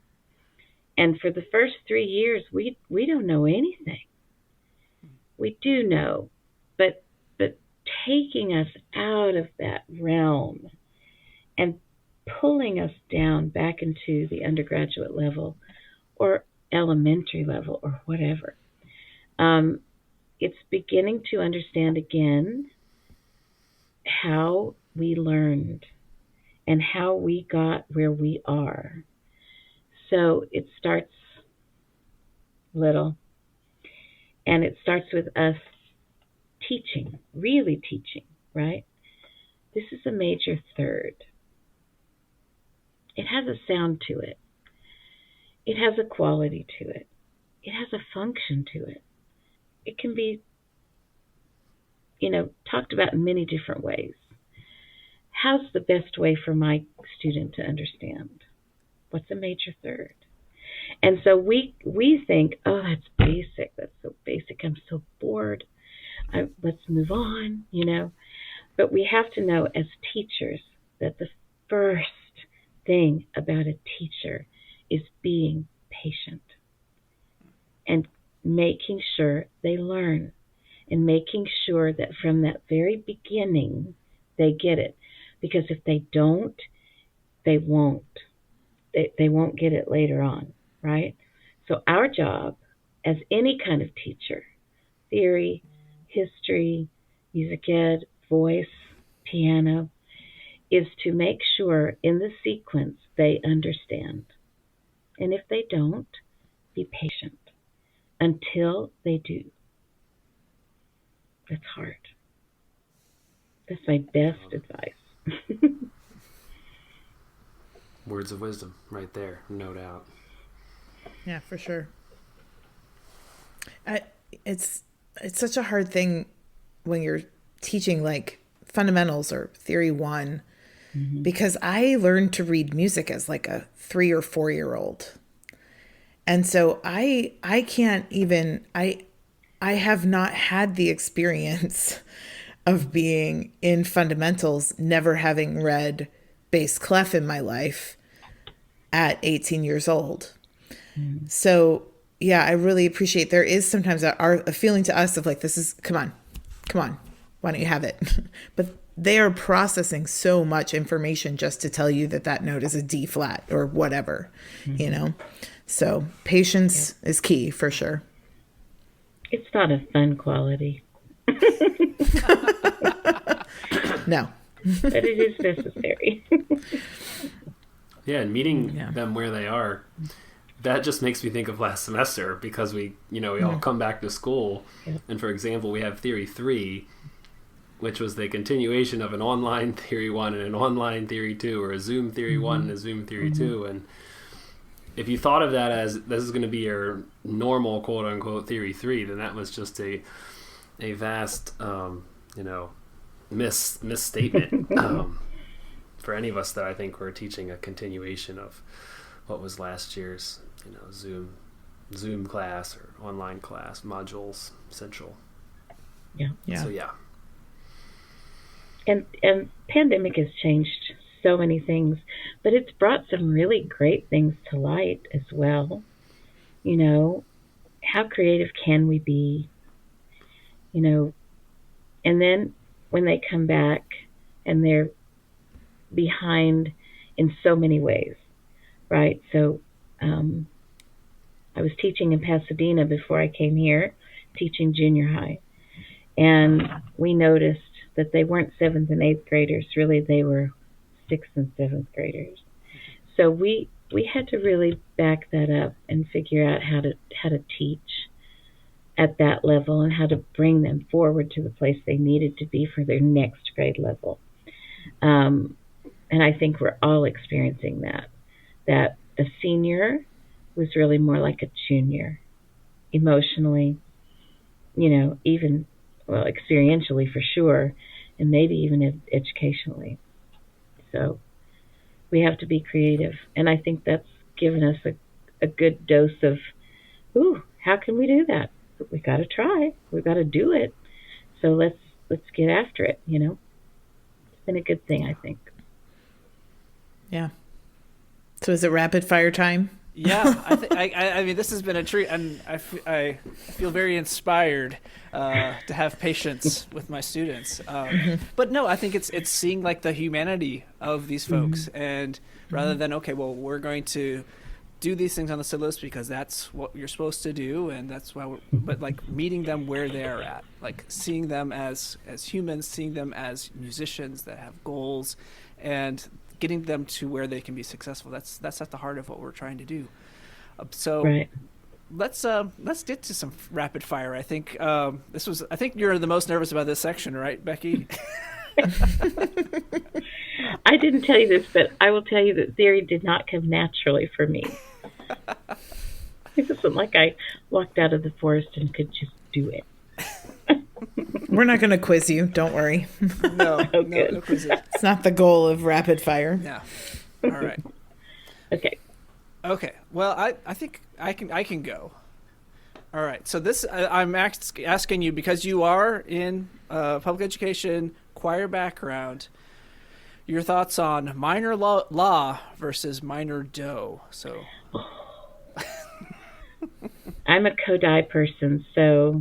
And for the first 3 years, we don't know anything. We do know, but taking us out of that realm and pulling us down back into the undergraduate level or elementary level or whatever. It's beginning to understand again how we learned and how we got where we are. So it starts little, and it starts with us teaching, really teaching, right? This is a major third. It has a sound to it. It has a quality to it. It has a function to it. It can be, talked about in many different ways. How's the best way for my student to understand? What's a major third? And so we think, oh, that's basic. That's so basic. I'm so bored. Let's move on, But we have to know as teachers that the first thing about a teacher is being patient and making sure they learn and making sure that from that very beginning they get it. Because if they don't, they won't. They won't get it later on, right? So our job as any kind of teacher, theory, history, music ed, voice, piano, is to make sure in the sequence they understand. And if they don't, be patient until they do. That's hard. That's my best advice. Words of wisdom right there, no doubt. Yeah, for sure. It's such a hard thing when you're teaching like fundamentals or theory 1, because I learned to read music as like a 3 or 4-year-old. And so I can't even, I have not had the experience of being in fundamentals, never having read bass clef in my life at 18 years old. So yeah, I really appreciate, there is sometimes a feeling to us of like, this is, come on, why don't you have it? But they are processing so much information just to tell you that note is a D flat or whatever, So patience is key for sure. It's not a fun quality. No. But it is necessary. Yeah, and meeting them where they are, that just makes me think of last semester, because we all come back to school, and for example, we have Theory 3, which was the continuation of an online Theory 1 and an online Theory 2, or a Zoom Theory 1 and a Zoom Theory 2, and if you thought of that as this is going to be your normal quote-unquote Theory 3, then that was just a vast, misstatement for any of us that I think were teaching a continuation of what was last year's, Zoom class or online class modules central. Yeah. Yeah. So yeah. And pandemic has changed so many things, but it's brought some really great things to light as well. How creative can we be? And then when they come back and they're behind in so many ways, right? So I was teaching in Pasadena before I came here, teaching junior high, and we noticed that they weren't 7th and 8th graders. Really, they were 6th and 7th graders. So we had to really back that up and figure out how to teach at that level and how to bring them forward to the place they needed to be for their next grade level. And I think we're all experiencing that a senior was really more like a junior, emotionally, even, well, experientially for sure, and maybe even educationally. So we have to be creative. And I think that's given us a good dose of, how can we do that? We got to try. We got to do it. So let's get after it. It's been a good thing, I think. Yeah. So is it rapid fire time? Yeah, I mean, this has been a treat, and I feel very inspired to have patience with my students. But no, I think it's seeing like the humanity of these folks, and rather than we're going to do these things on the syllabus because that's what you're supposed to do, and that's why. But like meeting them where they're at, like seeing them as humans, seeing them as musicians that have goals, and getting them to where they can be successful. That's at the heart of what we're trying to do. So right. Let's get to some rapid fire. I think I think you're the most nervous about this section, right, Becky? I didn't tell you this, but I will tell you that theory did not come naturally for me. It wasn't like I walked out of the forest and could just do it. We're not going to quiz you. Don't worry. No quizzes. It's not the goal of rapid fire. No. All right. Okay. Well, I think I can go. All right. So this I'm asking you because you are in public education, choir background. Your thoughts on minor law versus minor do. So. I'm a Kodai person, so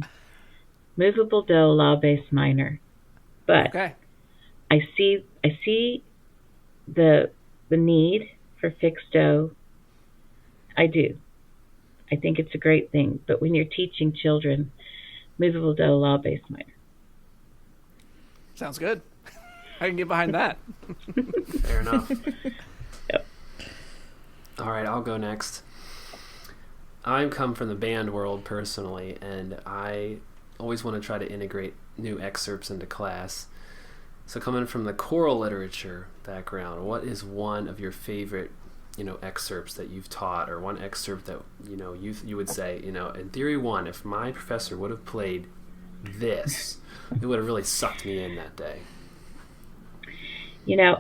movable do, law-based minor. But okay. I see the need for fixed do. I do. I think it's a great thing. But when you're teaching children, movable do, law-based minor. Sounds good. I can get behind that. Fair enough. Yep. All right, I'll go next. I come from the band world personally, and I always want to try to integrate new excerpts into class. So coming from the choral literature background, what is one of your favorite, excerpts that you've taught, or one excerpt that, you would say, in Theory 1, if my professor would have played this, it would have really sucked me in that day?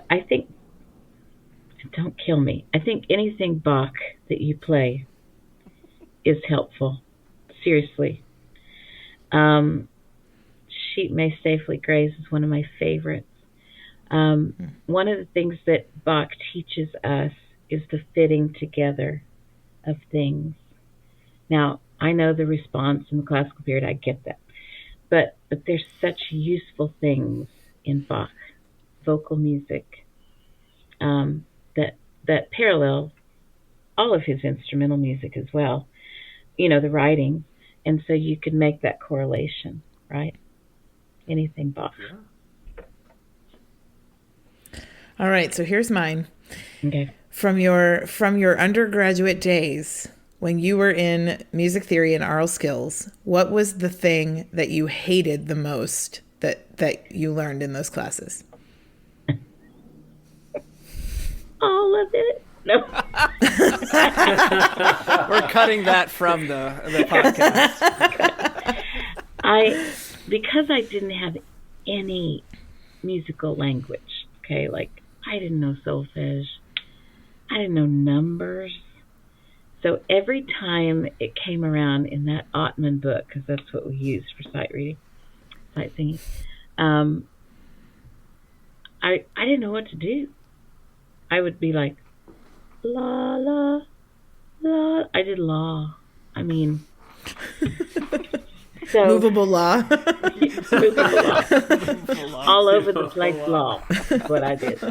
I think, don't kill me, I think anything Bach that you play is helpful. Seriously. Sheep May Safely Graze is one of my favorites. One of the things that Bach teaches us is the fitting together of things. Now, I know the response in the classical period, I get that. But there's such useful things in Bach, vocal music, that parallel all of his instrumental music as well, the writing. And so you could make that correlation, right? anything Bach. All right, so here's mine. Okay. From your undergraduate days, when you were in music theory and aural skills, what was the thing that you hated the most that you learned in those classes? All of it. No. We're cutting that from the podcast. Because I didn't have any musical language, okay, like I didn't know solfege, I didn't know numbers. So every time it came around in that Ottman book, because that's what we used for sight singing, I didn't know what to do. I would be like, la, la, la. I did la. I mean, so Movable law. movable law. All over the place law is what I did.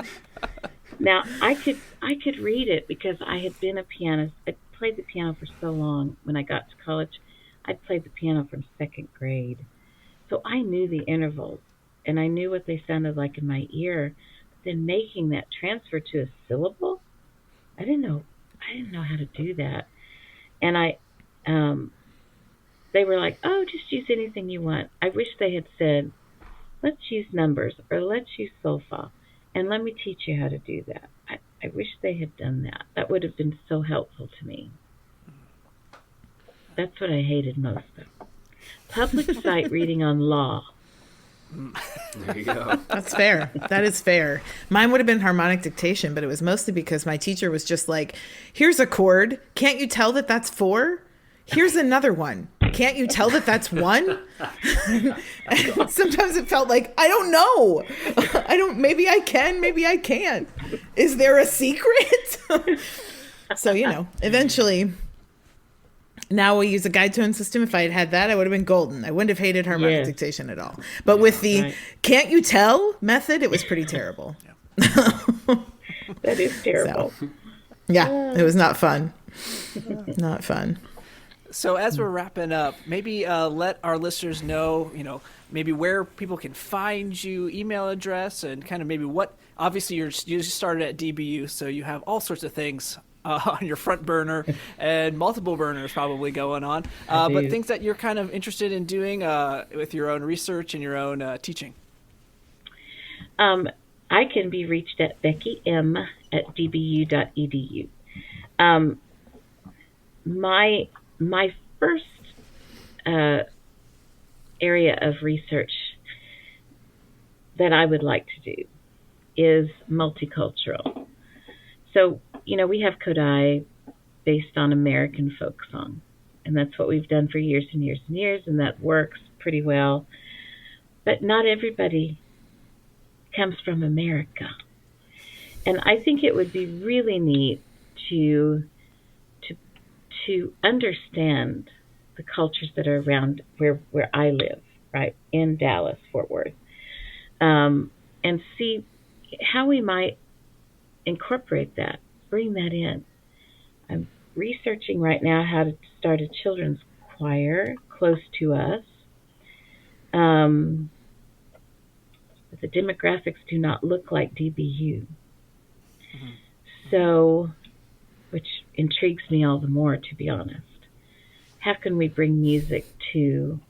Now, I could read it because I had been a pianist. I played the piano for so long. When I got to college, I'd played the piano from second grade. So I knew the intervals, and I knew what they sounded like in my ear. But then making that transfer to a syllable, I didn't know how to do that. And they were like, oh, just use anything you want. I wish they had said, let's use numbers or let's use solfa, and let me teach you how to do that. I wish they had done that. That would have been so helpful to me. That's what I hated most, though. Public sight reading on law. There you go. That's fair. That is fair. Mine would have been harmonic dictation, but it was mostly because my teacher was just like, here's a chord. Can't you tell that that's 4? Here's another one. Can't you tell that that's 1? Sometimes it felt like, I don't know. Maybe I can, maybe I can't. Is there a secret? So, eventually, now we use a guide tone system. If I had had that, I would have been golden. I wouldn't have hated harmonic dictation at all. But with the can't you tell method, it was pretty terrible. That is terrible. So, yeah, it was not fun. Not fun. So as we're wrapping up, maybe let our listeners know, maybe where people can find you, email address, and kind of maybe what. Obviously, you just started at DBU, so you have all sorts of things on your front burner and multiple burners probably going on. But things that you're kind of interested in doing with your own research and your own teaching. I can be reached at beckym@dbu.edu. My first area of research that I would like to do is multicultural. So, we have Kodai based on American folk song, and that's what we've done for years and years and years, and that works pretty well. But not everybody comes from America. And I think it would be really neat to understand the cultures that are around where I live, right, in Dallas, Fort Worth, and see how we might incorporate that, bring that in. I'm researching right now how to start a children's choir close to us. But the demographics do not look like DBU. Mm-hmm. So, which intrigues me all the more, to be honest. How can we bring music to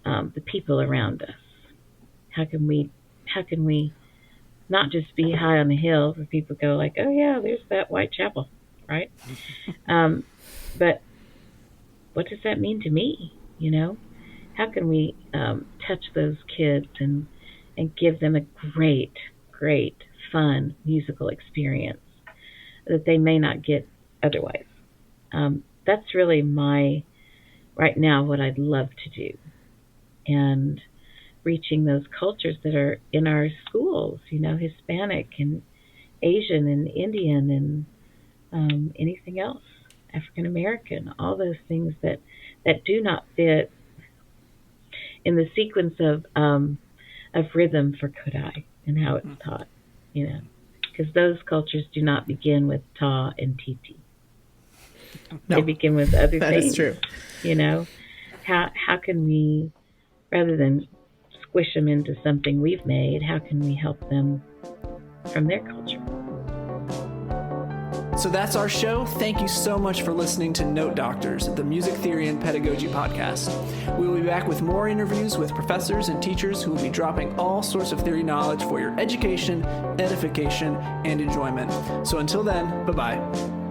the people around us? How can we not just be high on the hill where people go like, oh yeah, there's that Whitechapel, right? But what does that mean to me? How can we touch those kids and give them a great, great, fun musical experience that they may not get otherwise? That's really right now, what I'd love to do. And reaching those cultures that are in our schools, Hispanic and Asian and Indian and anything else, African American, all those things that do not fit in the sequence of rhythm for Kodai and how it's taught, because those cultures do not begin with ta and titi. No, they begin with other that things. That is true. How can we, rather than squish them into something we've made. How can we help them from their culture? So that's our show. Thank you so much for listening to Note Doctors, the Music Theory and Pedagogy podcast. We will be back with more interviews with professors and teachers who will be dropping all sorts of theory knowledge for your education, edification, and enjoyment. So until then, bye-bye.